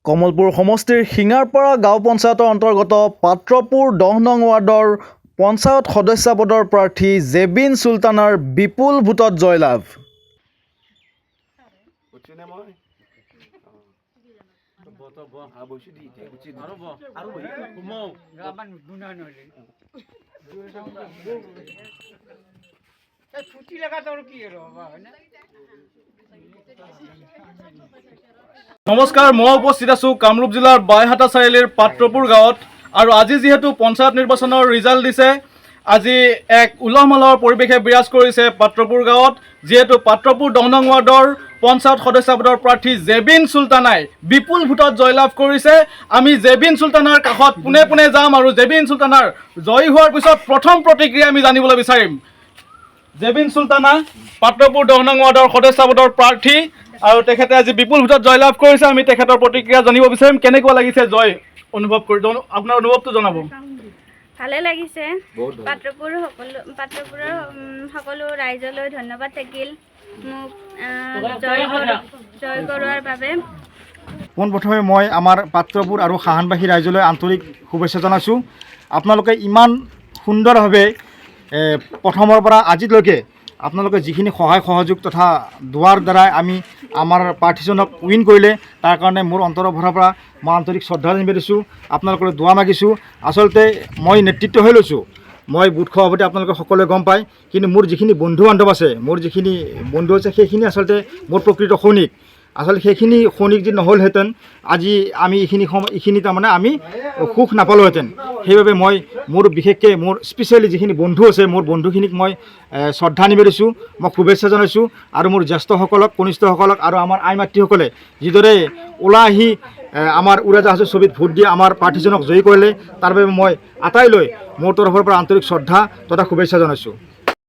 কমলপুৰ সমষ্টিৰ শিঙাৰপাৰা গাঁও পঞ্চায়তৰ অন্তৰ্গত পাত্ৰপুৰ 10 নং ৱাৰ্ডৰ পঞ্চায়ত সদস্য পদৰ প্ৰাৰ্থী জেবিন সুলতানাৰ বিপুল ভোটত জয়লাভ। নমস্কাৰ, মই উপস্থিত আছোঁ কামৰূপ জিলাৰ বাইহাটা চাৰিআলিৰ পাত্ৰপুৰ গাঁৱত। আৰু আজি যিহেতু পঞ্চায়ত নিৰ্বাচনৰ ৰিজাল্ট দিছে, আজি এক উলহ মালহৰ পৰিৱেশে বিৰাজ কৰিছে পাত্ৰপুৰ গাঁৱত। যিহেতু পাত্ৰপুৰ 10 নং ৱাৰ্ডৰ পঞ্চায়ত সদস্য পদৰ প্ৰাৰ্থী জেবিন সুলতানাই বিপুল ভোটত জয়লাভ কৰিছে। আমি জেবিন সুলতানাৰ কাষত পোনে পোনে যাম আৰু জেবিন সুলতানাৰ জয়ী হোৱাৰ পিছত প্ৰথম প্ৰতিক্ৰিয়া আমি জানিবলৈ বিচাৰিম। জেবিন সুলতানা পাত্ৰপুৰ 10 নং ৱাৰ্ডৰ সদস্য পদৰ প্ৰাৰ্থী আৰু তেখেতে আজি বিপুল ভোটত জয়লাভ কৰিছে। আমি তেখেতৰ প্ৰতিক্ৰিয়া জানিব বিচাৰিম। কেনেকুৱা লাগিছে জয় অনুভৱ কৰি, আপোনাৰ অনুভৱটো জনাব। ভালে লাগিছে। পাত্ৰপুৰৰ সকলো ৰাইজলৈ ধন্যবাদ থাকিল মোক জয় কৰোৱাৰ বাবে। পোনপ্ৰথমে মই আমাৰ পাত্ৰপুৰ আৰু সাহানবাসী ৰাইজলৈ আন্তৰিক শুভেচ্ছা জনাইছোঁ। আপোনালোকে ইমান সুন্দৰভাৱে প্ৰথমৰ পৰা আজিলৈকে আপোনালোকে যিখিনি সহায় সহযোগ তথা দুৱাৰ দ্বাৰাই আমি আমাৰ প্ৰাৰ্থীজনক উইন কৰিলে, তাৰ কাৰণে মোৰ অন্তৰৰ ভৰাৰ পৰা মই আন্তৰিক শ্ৰদ্ধা জনাইছোঁ। আপোনালোকলৈ দুৱা মাগিছোঁ। আচলতে মই নেতৃত্ব হৈ লৈছোঁ, মই বুট সভাপতি, আপোনালোকে সকলোৱে গম পায়। কিন্তু মোৰ যিখিনি বন্ধু বান্ধৱ আছে, সেইখিনি আচলতে মোৰ প্ৰকৃত সৈনিক। আচলতে সেইখিনি সৈনিক যদি নহ'লহেঁতেন আজি আমি এইখিনি তাৰমানে আমি সুখ নাপালোহেঁতেন। সেইবাবে মই বিশেষকৈ মোৰ স্পেচিয়েলি যিখিনি বন্ধু আছে, মোৰ বন্ধুখিনিক মই শ্ৰদ্ধা নিবেদিছোঁ, মই শুভেচ্ছা জনাইছোঁ। আৰু মোৰ জ্যেষ্ঠসকলক, কনিষ্ঠসকলক আৰু আমাৰ আই মাতৃসকলে যিদৰে ওলাই আহি আমাৰ উৰাজাহাজৰ ছবিত ভোট দিয়ে আমাৰ প্ৰাৰ্থীজনক জয়ী কৰিলে, তাৰ বাবে মই আটাইলৈ মোৰ তৰফৰ পৰা আন্তৰিক শ্ৰদ্ধা তথা শুভেচ্ছা জনাইছোঁ।